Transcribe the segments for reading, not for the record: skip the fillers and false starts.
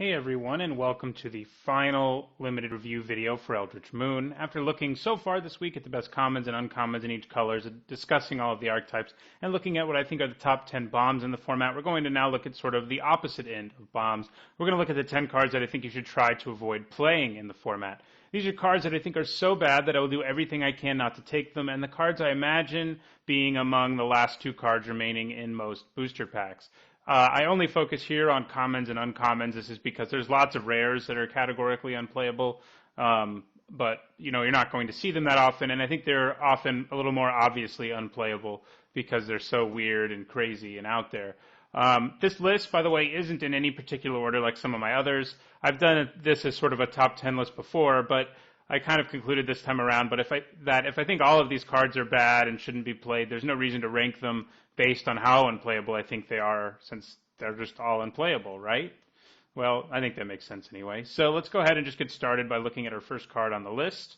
Hey everyone, and welcome to the final limited review video for Eldritch Moon. After looking so far this week at the best commons and uncommons in each colors, discussing all of the archetypes, and looking at what I think are the top 10 bombs in the format, we're going to now look at sort of the opposite end of bombs. We're going to look at the 10 cards that I think you should try to avoid playing in the format. These are cards that I think are so bad that I will do everything I can not to take them, and the cards I imagine being among the last two cards remaining in most booster packs. I only focus here on commons and uncommons. This is because there's lots of rares that are categorically unplayable, but you're not going to see them that often, and I think they're often a little more obviously unplayable because they're so weird and crazy and out there. This list, by the way, isn't in any particular order like some of my others. I've done this as sort of a top 10 list before, but I kind of concluded this time around, but if I think all of these cards are bad and shouldn't be played, there's no reason to rank them based on how unplayable I think they are, since they're just all unplayable, right? Well, I think that makes sense anyway. So let's go ahead and just get started by looking at our first card on the list,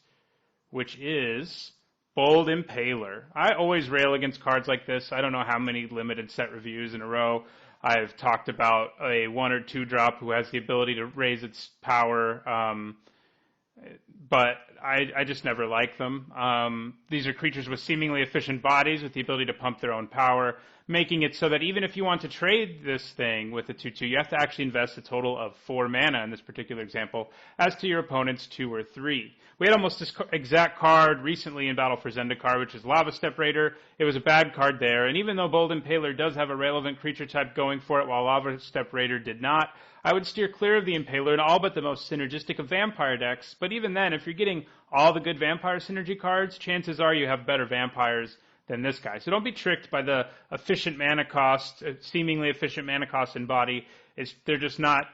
which is Bold Impaler. I always rail against cards like this. I don't know how many limited set reviews in a row I've talked about a 1 or 2 drop who has the ability to raise its power, but I just never like them. These are creatures with seemingly efficient bodies with the ability to pump their own power, making it so that even if you want to trade this thing with a 2/2, you have to actually invest a total of 4 mana in this particular example, as to your opponent's 2 or 3. We had almost this exact card recently in Battle for Zendikar, which is Lava Step Raider. It was a bad card there, and even though Bold Impaler does have a relevant creature type going for it, while Lava Step Raider did not, I would steer clear of the Impaler in all but the most synergistic of vampire decks. But even then, if you're getting all the good vampire synergy cards, chances are you have better vampires than this guy. So don't be tricked by the efficient mana cost, seemingly efficient mana cost in body. They're just not,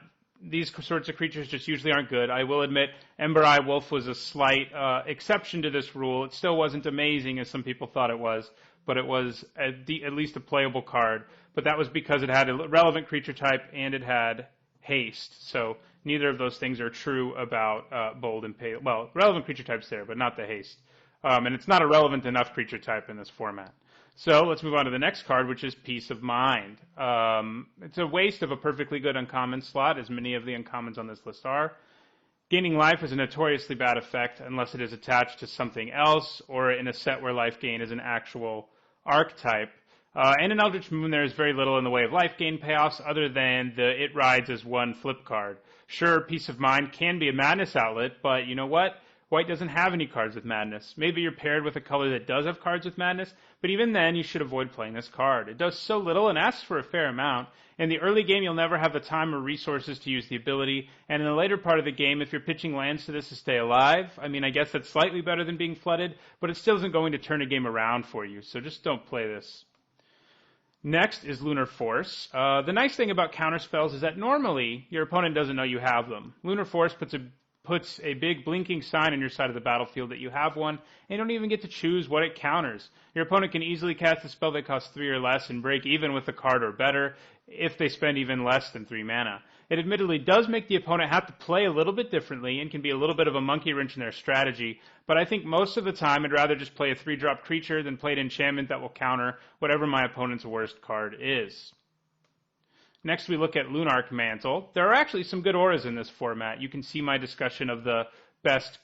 these sorts of creatures just usually aren't good. I will admit Ember Eye Wolf was a slight exception to this rule. It still wasn't amazing as some people thought it was, but it was at least a playable card. But that was because it had a relevant creature type and it had haste. So neither of those things are true about Bold Impaler. Well, relevant creature types there, but not the haste. And it's not a relevant enough creature type in this format. So let's move on to the next card, which is Peace of Mind. It's a waste of a perfectly good uncommon slot, as many of the uncommons on this list are. Gaining life is a notoriously bad effect unless it is attached to something else or in a set where life gain is an actual archetype. And in Eldritch Moon, there is very little in the way of life gain payoffs other than the It Rides as one flip card. Sure, Peace of Mind can be a madness outlet, but you know what? White doesn't have any cards with madness. Maybe you're paired with a color that does have cards with madness, but even then you should avoid playing this card. It does so little and asks for a fair amount. In the early game, you'll never have the time or resources to use the ability, and in the later part of the game, if you're pitching lands to this to stay alive, I mean, I guess that's slightly better than being flooded, but it still isn't going to turn a game around for you, so just don't play this. Next is Lunar Force. The nice thing about counterspells is that normally your opponent doesn't know you have them. Lunar Force puts a big blinking sign on your side of the battlefield that you have one, and you don't even get to choose what it counters. Your opponent can easily cast a spell that costs 3 or less and break even with the card or better if they spend even less than 3 mana. It admittedly does make the opponent have to play a little bit differently and can be a little bit of a monkey wrench in their strategy, but I think most of the time I'd rather just play a 3-drop creature than play an enchantment that will counter whatever my opponent's worst card is. Next, we look at Loon Ark Mantle. There are actually some good auras in this format. You can see my discussion of the best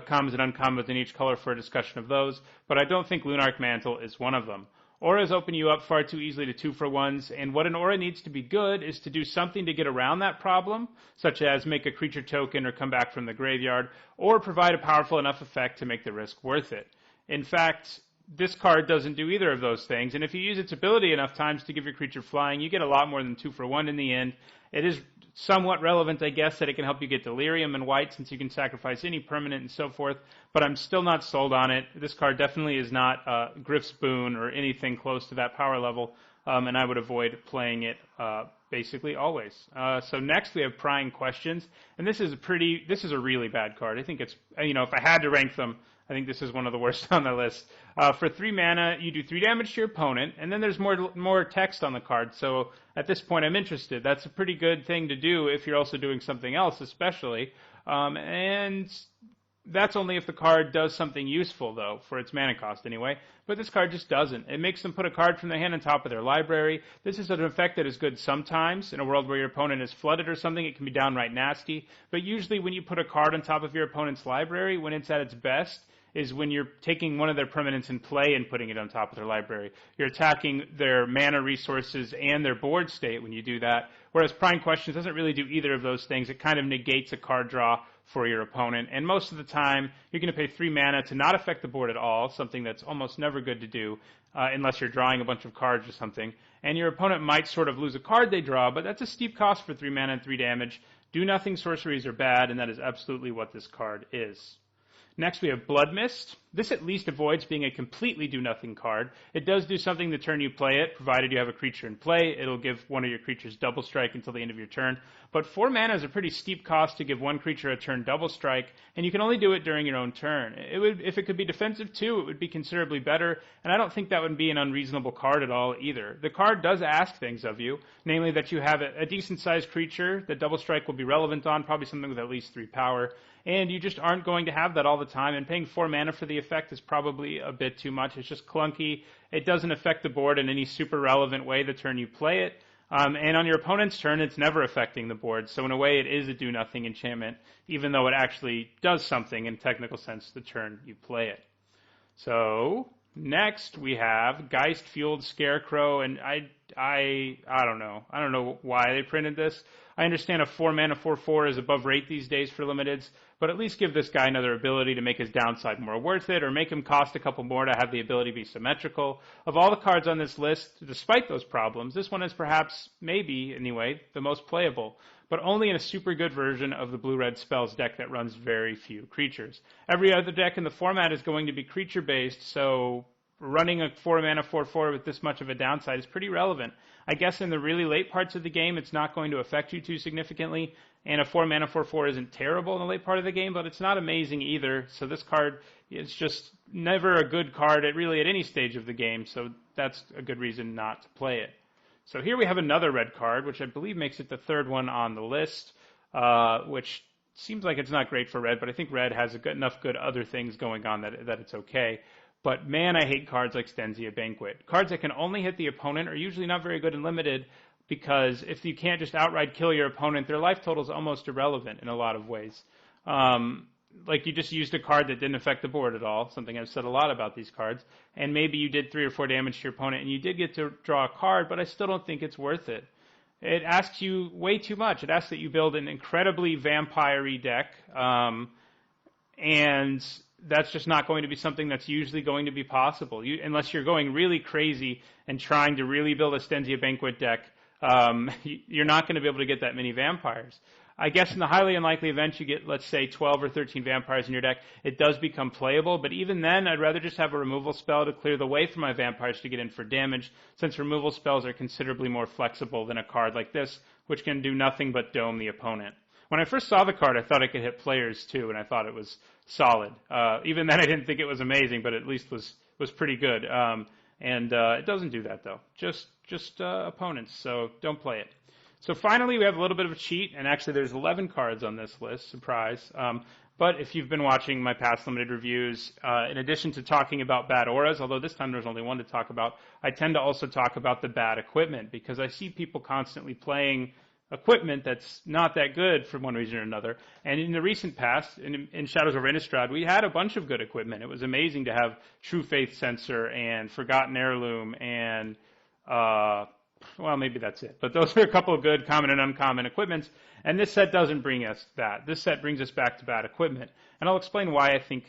commons and uncommons in each color for a discussion of those, but I don't think Loon Ark Mantle is one of them. Auras open you up far too easily to 2-for-1s, and what an aura needs to be good is to do something to get around that problem, such as make a creature token or come back from the graveyard, or provide a powerful enough effect to make the risk worth it. In fact, this card doesn't do either of those things, and if you use its ability enough times to give your creature flying, you get a lot more than 2-for-1 in the end. It is somewhat relevant, I guess, that it can help you get Delirium and white since you can sacrifice any permanent and so forth, but I'm still not sold on it. This card definitely is not Griff's Boon or anything close to that power level, and I would avoid playing it basically always. So next we have Prying Questions, and this is a really bad card. I think it's, if I had to rank them, I think this is one of the worst on the list. For 3 mana, you do 3 damage to your opponent, and then there's more text on the card, so at this point I'm interested. That's a pretty good thing to do if you're also doing something else, especially. And That's only if the card does something useful, though, for its mana cost anyway. But this card just doesn't. It makes them put a card from their hand on top of their library. This is an effect that is good sometimes. In a world where your opponent is flooded or something, it can be downright nasty. But usually when you put a card on top of your opponent's library, when it's at its best, is when you're taking one of their permanents in play and putting it on top of their library. You're attacking their mana resources and their board state when you do that, whereas Prying Questions doesn't really do either of those things. It kind of negates a card draw for your opponent, and most of the time you're going to pay 3 mana to not affect the board at all, something that's almost never good to do unless you're drawing a bunch of cards or something, and your opponent might sort of lose a card they draw, but that's a steep cost for 3 mana and 3 damage. Do-nothing sorceries are bad, and that is absolutely what this card is. Next, we have Blood Mist. This at least avoids being a completely do-nothing card. It does do something the turn you play it, provided you have a creature in play. It'll give one of your creatures double strike until the end of your turn. But 4 mana is a pretty steep cost to give one creature a turn double strike, and you can only do it during your own turn. If it could be defensive too, it would be considerably better, and I don't think that would be an unreasonable card at all either. The card does ask things of you, namely that you have a decent-sized creature that double strike will be relevant on, probably something with at least 3 power, and you just aren't going to have that all the time, and paying 4 mana for the effect is probably a bit too much. It's just clunky. It doesn't affect the board in any super relevant way the turn you play it. And on your opponent's turn, it's never affecting the board. So in a way, it is a do-nothing enchantment, even though it actually does something in technical sense the turn you play it. So next we have Geist-Fueled Scarecrow, and I don't know. I don't know why they printed this. I understand a 4 mana 4/4 is above rate these days for limiteds, but at least give this guy another ability to make his downside more worth it, or make him cost a couple more to have the ability to be symmetrical. Of all the cards on this list, despite those problems, this one is perhaps, maybe anyway, the most playable, but only in a super good version of the blue-red spells deck that runs very few creatures. Every other deck in the format is going to be creature-based, so running a 4 mana 4/4 with this much of a downside is pretty relevant. I guess in the really late parts of the game, it's not going to affect you too significantly, and a 4 mana 4/4 isn't terrible in the late part of the game, but it's not amazing either. So this card is just never a good card at any stage of the game, so that's a good reason not to play it. So here we have another red card, which I believe makes it the 3rd one on the list, which seems like it's not great for red, but I think red has enough good other things going on that it's okay. But man, I hate cards like Stanzi A Banquet. Cards that can only hit the opponent are usually not very good in limited, because if you can't just outright kill your opponent, their life total is almost irrelevant in a lot of ways. Like you just used a card that didn't affect the board at all, something I've said a lot about these cards, and maybe you did 3 or 4 damage to your opponent, and you did get to draw a card, but I still don't think it's worth it. It asks you way too much. It asks that you build an incredibly vampire-y deck, and that's just not going to be something that's usually going to be possible. Unless you're going really crazy and trying to really build a Stanzi A Banquet deck, you're not going to be able to get that many vampires. I guess in the highly unlikely event you get, let's say, 12 or 13 vampires in your deck, it does become playable, but even then I'd rather just have a removal spell to clear the way for my vampires to get in for damage, since removal spells are considerably more flexible than a card like this, which can do nothing but dome the opponent. When I first saw the card, I thought it could hit players too, and I thought it was solid. Even then I didn't think it was amazing, but at least was pretty good. It doesn't do that though, just opponents, so don't play it. So finally, we have a little bit of a cheat, and actually there's 11 cards on this list, surprise. But if you've been watching my past limited reviews, in addition to talking about bad auras, although this time there's only one to talk about, I tend to also talk about the bad equipment, because I see people constantly playing equipment that's not that good for one reason or another. And in the recent past, in Shadows over Innistrad, we had a bunch of good equipment. It was amazing to have True Faith Sensor and Forgotten Heirloom and well, maybe that's it. But those are a couple of good common and uncommon equipments, and this set doesn't bring us that. This set brings us back to bad equipment, and I'll explain why I think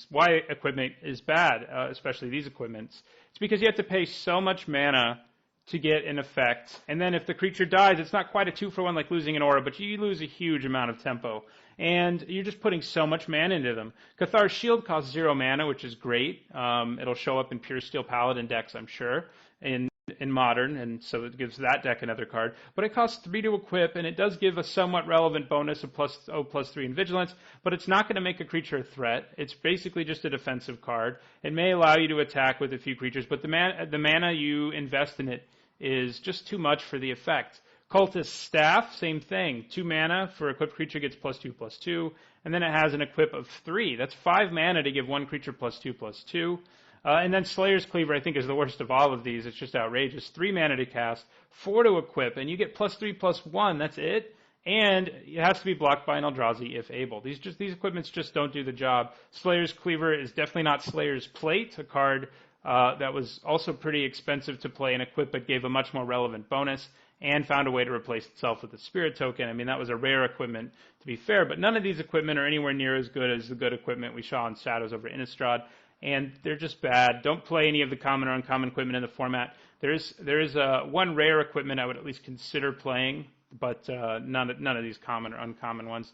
why equipment is bad, especially these equipments. It's because you have to pay so much mana to get an effect, and then if the creature dies, it's not quite a 2-for-1 like losing an aura, but you lose a huge amount of tempo, and you're just putting so much mana into them. Cathar's Shield costs 0 mana, which is great. It'll show up in Pure Steel Paladin decks, I'm sure, in Modern, and so it gives that deck another card. But it costs 3 to equip, and it does give a somewhat relevant bonus of +3 in Vigilance, but it's not going to make a creature a threat. It's basically just a defensive card. It may allow you to attack with a few creatures, but the mana you invest in it is just too much for the effect. Cultist Staff, same thing. 2 mana for equipped creature gets +2/+2, and then it has an equip of 3. That's 5 mana to give one creature +2/+2. And then Slayer's Cleaver, I think, is the worst of all of these. It's just outrageous. 3 mana to cast, 4 to equip, and you get +3/+1. That's it. And it has to be blocked by an Eldrazi if able. These equipments just don't do the job. Slayer's Cleaver is definitely not Slayer's Plate, a card that was also pretty expensive to play and equip, but gave a much more relevant bonus, and found a way to replace itself with a Spirit Token. I mean, that was a rare equipment, to be fair, but none of these equipment are anywhere near as good as the good equipment we saw in Shadows over Innistrad, and they're just bad. Don't play any of the common or uncommon equipment in the format. There is one rare equipment I would at least consider playing, but none of these common or uncommon ones.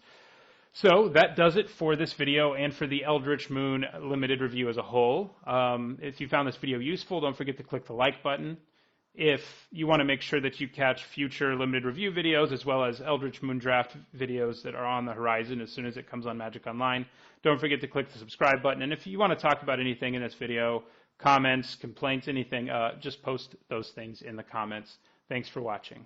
So that does it for this video and for the Eldritch Moon limited review as a whole. If you found this video useful, don't forget to click the like button. If you want to make sure that you catch future limited review videos as well as Eldritch Moon draft videos that are on the horizon as soon as it comes on Magic Online, don't forget to click the subscribe button. And if you want to talk about anything in this video, comments, complaints, anything, just post those things in the comments. Thanks for watching.